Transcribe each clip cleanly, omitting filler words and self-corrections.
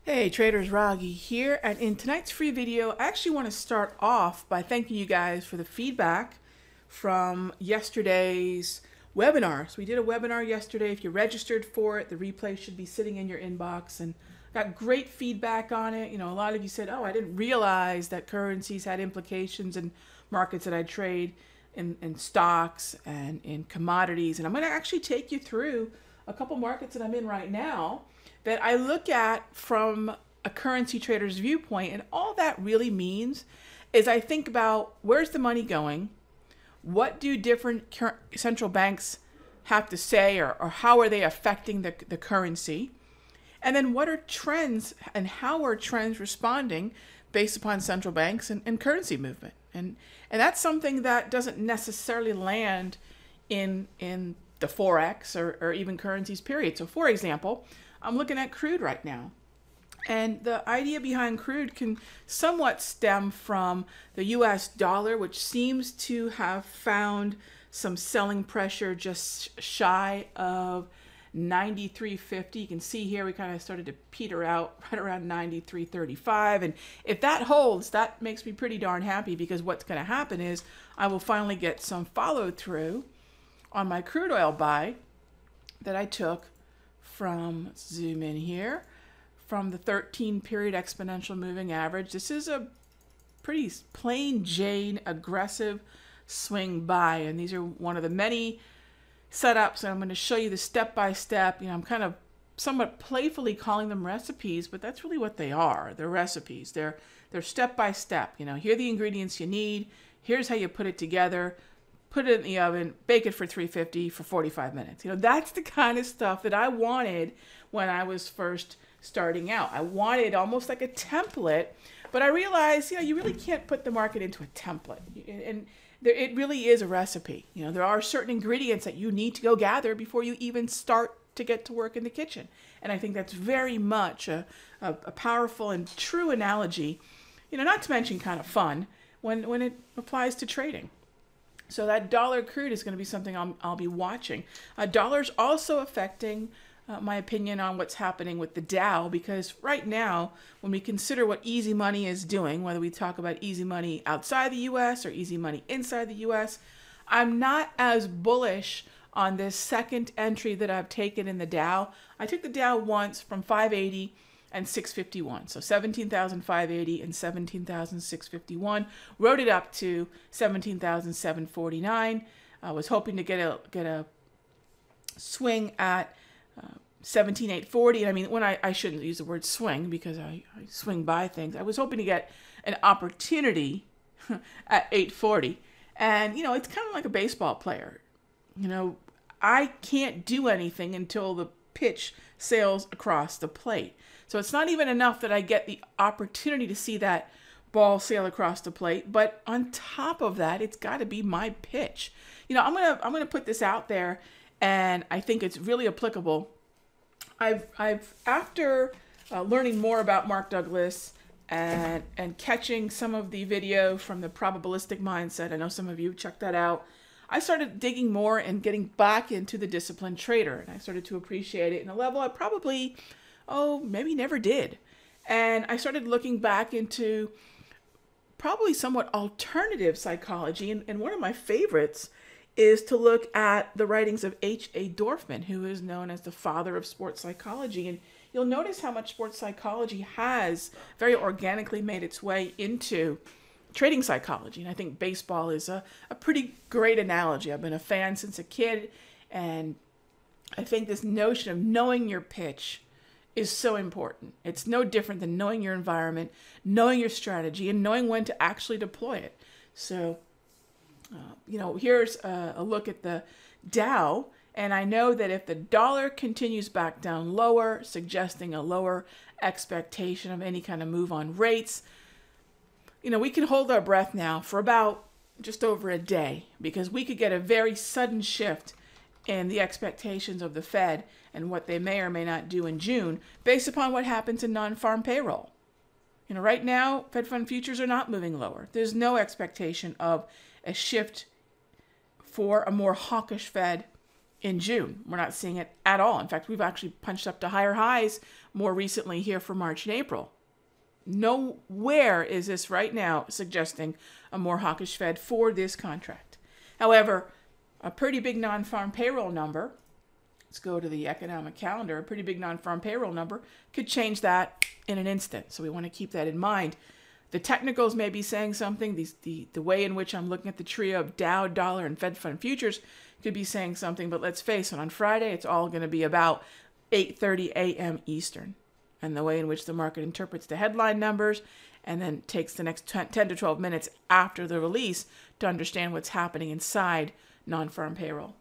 Hey traders, Raghi here, and in tonight's free video I actually want to start off by thanking you guys for the feedback from yesterday's webinar. So we did a webinar yesterday. If you registered for it, the replay should be sitting in your inbox, and got great feedback on it. You know, a lot of you said, oh, I didn't realize that currencies had implications in markets that I trade, in stocks and in commodities. And I'm going to actually take you through a couple markets that I'm in right now that I look at from a currency trader's viewpoint. And all that really means is I think about, where's the money going? What do different central banks have to say, or how are they affecting the currency? And then what are trends, and how are trends responding based upon central banks and currency movement? And that's something that doesn't necessarily land in the Forex or even currencies, period. So for example, I'm looking at crude right now. And the idea behind crude can somewhat stem from the US dollar, which seems to have found some selling pressure just shy of 93.50. You can see here we kind of started to peter out right around 93.35. And if that holds, that makes me pretty darn happy, because what's going to happen is I will finally get some follow through on my crude oil buy that I took from, zoom in here, from the 13 period exponential moving average. This is a pretty plain Jane aggressive swing buy, and these are one of the many setups, and I'm going to show you the step-by-step. You know, I'm kind of somewhat playfully calling them recipes, but that's really what they are. They're recipes. They're step-by-step. You know, here are the ingredients you need. Here's how you put it together. Put it in the oven, bake it for 350 for 45 minutes. You know, that's the kind of stuff that I wanted when I was first starting out. I wanted almost like a template, but I realized, you know, you really can't put the market into a template. And it really is a recipe. You know, there are certain ingredients that you need to go gather before you even start to get to work in the kitchen. And I think that's very much a powerful and true analogy, you know, not to mention kind of fun when it applies to trading. So that dollar crude is going to be something I'll be watching. Dollar's also affecting my opinion on what's happening with the Dow, because right now, when we consider what easy money is doing, whether we talk about easy money outside the US or easy money inside the US, I'm not as bullish on this second entry that I've taken in the Dow. I took the Dow once from 580 and 651. So 17,580 and 17,651. Rode it up to 17,749. I was hoping to get a swing at 17,840. And I mean, when I shouldn't use the word swing, because I swing by things. I was hoping to get an opportunity at 840. And, you know, it's kind of like a baseball player. You know, I can't do anything until the pitch sails across the plate. So it's not even enough that I get the opportunity to see that ball sail across the plate, but on top of that, it's got to be my pitch. You know, I'm gonna put this out there, and I think it's really applicable. I've after learning more about Mark Douglas and catching some of the video from the probabilistic mindset, I know some of you checked that out. I started digging more and getting back into the disciplined trader, and I started to appreciate it in a level I probably, maybe never did. And I started looking back into probably somewhat alternative psychology, and one of my favorites is to look at the writings of H.A. Dorfman, who is known as the father of sports psychology. And you'll notice how much sports psychology has very organically made its way into trading psychology. And I think baseball is a pretty great analogy. I've been a fan since a kid, and I think this notion of knowing your pitch is so important. It's no different than knowing your environment, knowing your strategy, and knowing when to actually deploy it. So, you know, here's a look at the Dow, and I know that if the dollar continues back down lower, suggesting a lower expectation of any kind of move on rates, you know, we can hold our breath now for about just over a day, because we could get a very sudden shift in the expectations of the Fed and what they may or may not do in June based upon what happens in non-farm payroll. You know, right now, Fed fund futures are not moving lower. There's no expectation of a shift for a more hawkish Fed in June. We're not seeing it at all. In fact, we've actually punched up to higher highs more recently here for March and April. Nowhere is this right now suggesting a more hawkish Fed for this contract. However, a pretty big non-farm payroll number, let's go to the economic calendar, a pretty big non-farm payroll number could change that in an instant. So we want to keep that in mind. The technicals may be saying something. The way in which I'm looking at the trio of Dow, dollar, and Fed Fund futures could be saying something. But let's face it, on Friday, it's all going to be about 8:30 a.m. Eastern. And the way in which the market interprets the headline numbers and then takes the next 10 to 12 minutes after the release to understand what's happening inside non-farm payroll.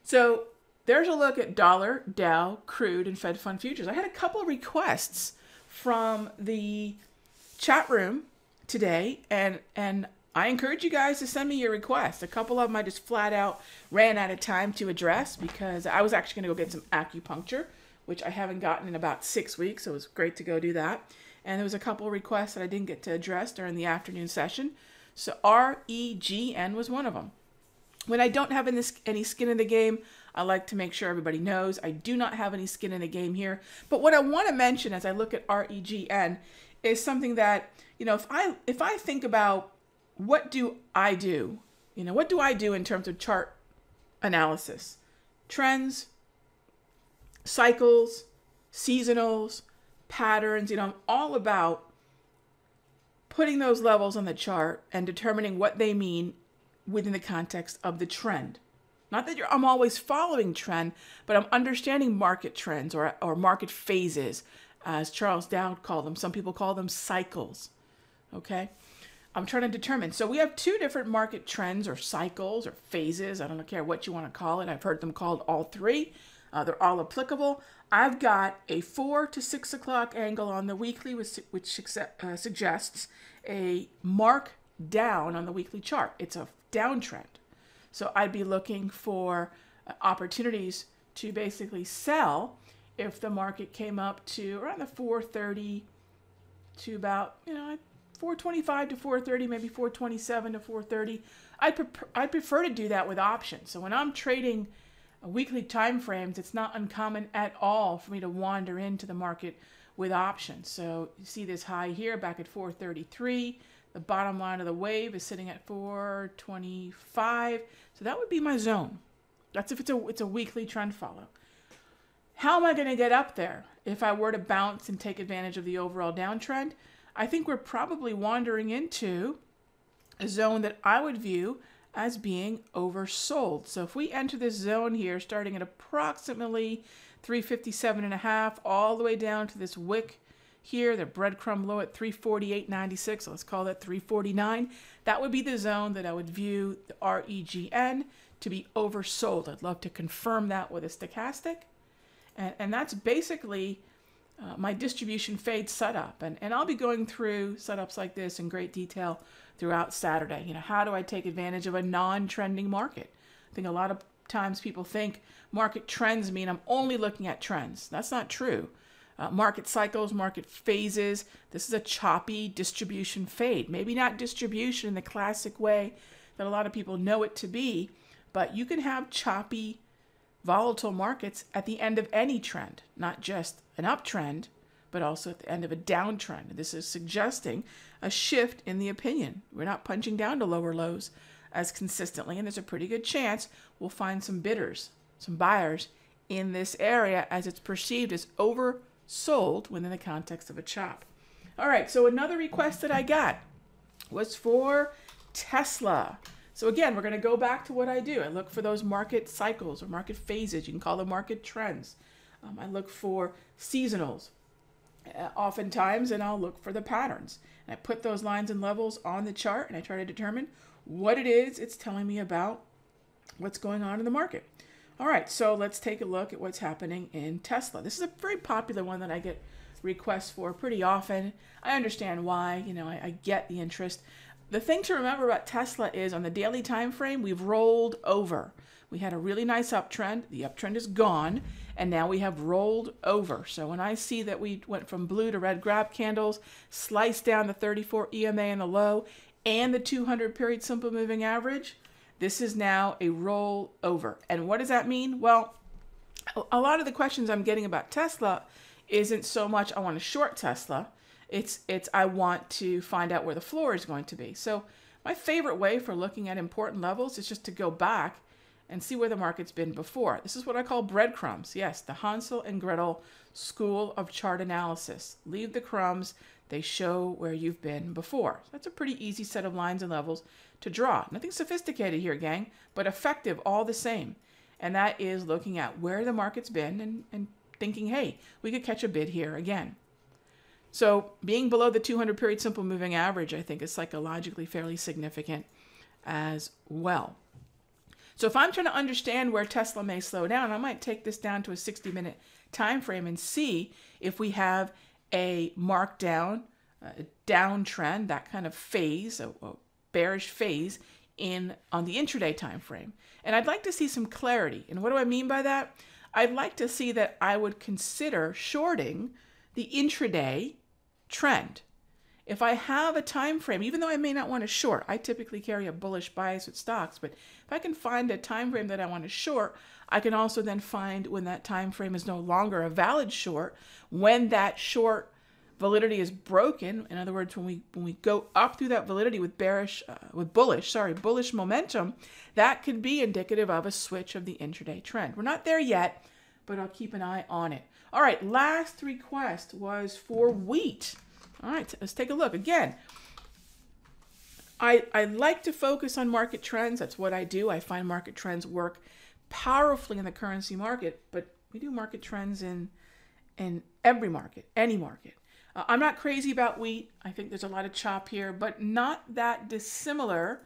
So there's a look at dollar, Dow, crude, and Fed Fund futures. I had a couple of requests from the chat room today, and I encourage you guys to send me your requests. A couple of them I just flat out ran out of time to address because I was actually going to go get some acupuncture, which I haven't gotten in about 6 weeks, so it was great to go do that. And there was a couple of requests that I didn't get to address during the afternoon session. So REGN was one of them. When I don't have any skin in the game, I like to make sure everybody knows I do not have any skin in the game here. But what I want to mention as I look at REGN is something that, if I think about what do I do, what do I do in terms of chart analysis, trends, cycles, seasonals, patterns, I'm all about putting those levels on the chart and determining what they mean within the context of the trend. Not that I'm always following trend, but I'm understanding market trends or market phases, as Charles Dowd called them. Some people call them cycles, okay? I'm trying to determine. So we have two different market trends or cycles or phases. I don't care what you want to call it. I've heard them called all three. They're all applicable. I've got a 4 to 6 o'clock angle on the weekly, which suggests a mark down on the weekly chart. It's a downtrend. So I'd be looking for opportunities to basically sell if the market came up to around the 430 to about, 425 to 430, maybe 427 to 430. I'd prefer to do that with options. So when I'm trading weekly time frames, it's not uncommon at all for me to wander into the market with options. So you see this high here back at 433. The bottom line of the wave is sitting at 425. So that would be my zone. That's if it's a weekly trend follow. How am I going to get up there if I were to bounce and take advantage of the overall downtrend? I think we're probably wandering into a zone that I would view as being oversold. So if we enter this zone here, starting at approximately 357.5, all the way down to this wick here, the breadcrumb low at 348.96, so let's call that 349. That would be the zone that I would view the REGN to be oversold. I'd love to confirm that with a stochastic. And that's basically my distribution fade setup. And I'll be going through setups like this in great detail throughout Saturday. How do I take advantage of a non-trending market? I think a lot of times people think market trends mean I'm only looking at trends. That's not true. Market cycles, market phases, this is a choppy distribution fade. Maybe not distribution in the classic way that a lot of people know it to be, but you can have choppy, volatile markets at the end of any trend, not just an uptrend, but also at the end of a downtrend. This is suggesting a shift in the opinion. We're not punching down to lower lows as consistently, and there's a pretty good chance we'll find some bidders, some buyers in this area as it's perceived as oversold within the context of a chop. All right, so another request that I got was for Tesla. So again, we're going to go back to what I do. I look for those market cycles or market phases. You can call them market trends. I look for seasonals oftentimes, and I'll look for the patterns. And I put those lines and levels on the chart, and I try to determine what it is it's telling me about what's going on in the market. All right, so let's take a look at what's happening in Tesla. This is a very popular one that I get requests for pretty often. I understand why. I get the interest. The thing to remember about Tesla is on the daily time frame, we've rolled over. We had a really nice uptrend. The uptrend is gone, and now we have rolled over. So when I see that we went from blue to red grab candles, sliced down the 34 EMA in the low and the 200 period simple moving average, This is now a rollover. And what does that mean? Well, a lot of the questions I'm getting about Tesla isn't so much I want to short Tesla. It's I want to find out where the floor is going to be. So my favorite way for looking at important levels is just to go back and see where the market's been before. This is what I call breadcrumbs. Yes, the Hansel and Gretel school of chart analysis. Leave the crumbs. They show where you've been before. So that's a pretty easy set of lines and levels to draw. Nothing sophisticated here, gang, but effective all the same. And that is looking at where the market's been and thinking, hey, we could catch a bid here again. So being below the 200 period simple moving average, I think, is psychologically fairly significant as well. So if I'm trying to understand where Tesla may slow down, I might take this down to a 60-minute time frame and see if we have a markdown, a downtrend, that kind of phase, a bearish phase on the intraday time frame. And I'd like to see some clarity. And what do I mean by that? I'd like to see that I would consider shorting the intraday trend. If I have a time frame, even though I may not want to short, I typically carry a bullish bias with stocks, but if I can find a time frame that I want to short, I can also then find when that time frame is no longer a valid short, when that short validity is broken. In other words, when we go up through that validity with bullish momentum, that could be indicative of a switch of the intraday trend. We're not there yet, but I'll keep an eye on it. All right, last request was for wheat. All right, let's take a look. Again, I like to focus on market trends. That's what I do. I find market trends work powerfully in the currency market, but we do market trends in every market, any market. I'm not crazy about wheat. I think there's a lot of chop here, but not that dissimilar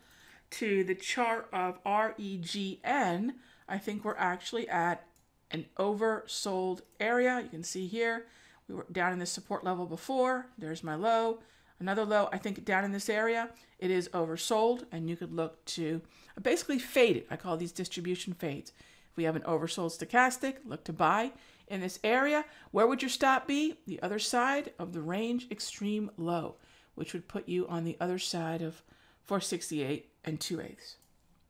to the chart of REGN. I think we're actually at an oversold area. You can see here, we were down in this support level before. There's my low, another low. I think down in this area, it is oversold, and you could look to basically fade it. I call these distribution fades. If we have an oversold stochastic, look to buy in this area. Where would your stop be? The other side of the range extreme low, which would put you on the other side of 468 and 2/8.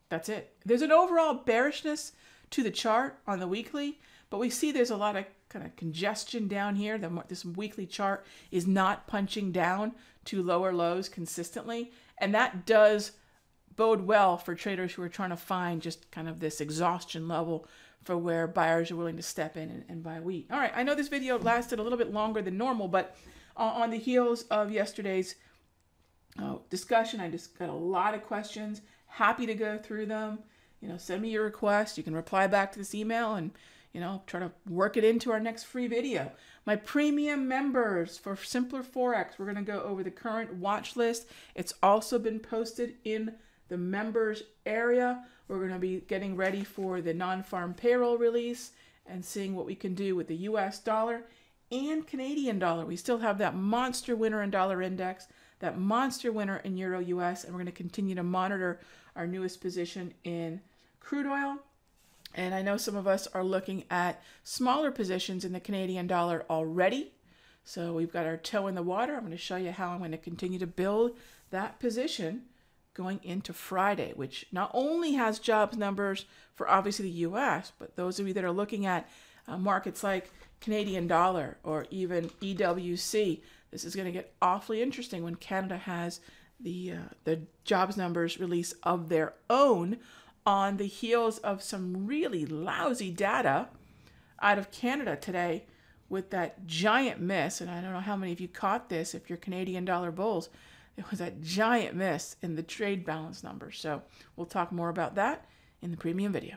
That's it. There's an overall bearishness to the chart on the weekly, but we see there's a lot of kind of congestion down here. This weekly chart is not punching down to lower lows consistently, and that does bode well for traders who are trying to find just kind of this exhaustion level for where buyers are willing to step in and buy wheat. All right, I know this video lasted a little bit longer than normal, but on the heels of yesterday's discussion, I just got a lot of questions. Happy to go through them. Send me your request. You can reply back to this email and, try to work it into our next free video. My premium members for Simpler Forex, we're going to go over the current watch list. It's also been posted in the members area. We're going to be getting ready for the non-farm payroll release and seeing what we can do with the US dollar and Canadian dollar. We still have that monster winner in dollar index, that monster winner in Euro US, and we're going to continue to monitor our newest position in crude oil. And I know some of us are looking at smaller positions in the Canadian dollar already. So we've got our toe in the water. I'm going to show you how I'm going to continue to build that position going into Friday, which not only has jobs numbers for obviously the US, but those of you that are looking at markets like Canadian dollar or even EWC, this is going to get awfully interesting when Canada has the jobs numbers release of their own on the heels of some really lousy data out of Canada today with that giant miss. And I don't know how many of you caught this if you're Canadian dollar bulls. It was a giant miss in the trade balance numbers. So we'll talk more about that in the premium video.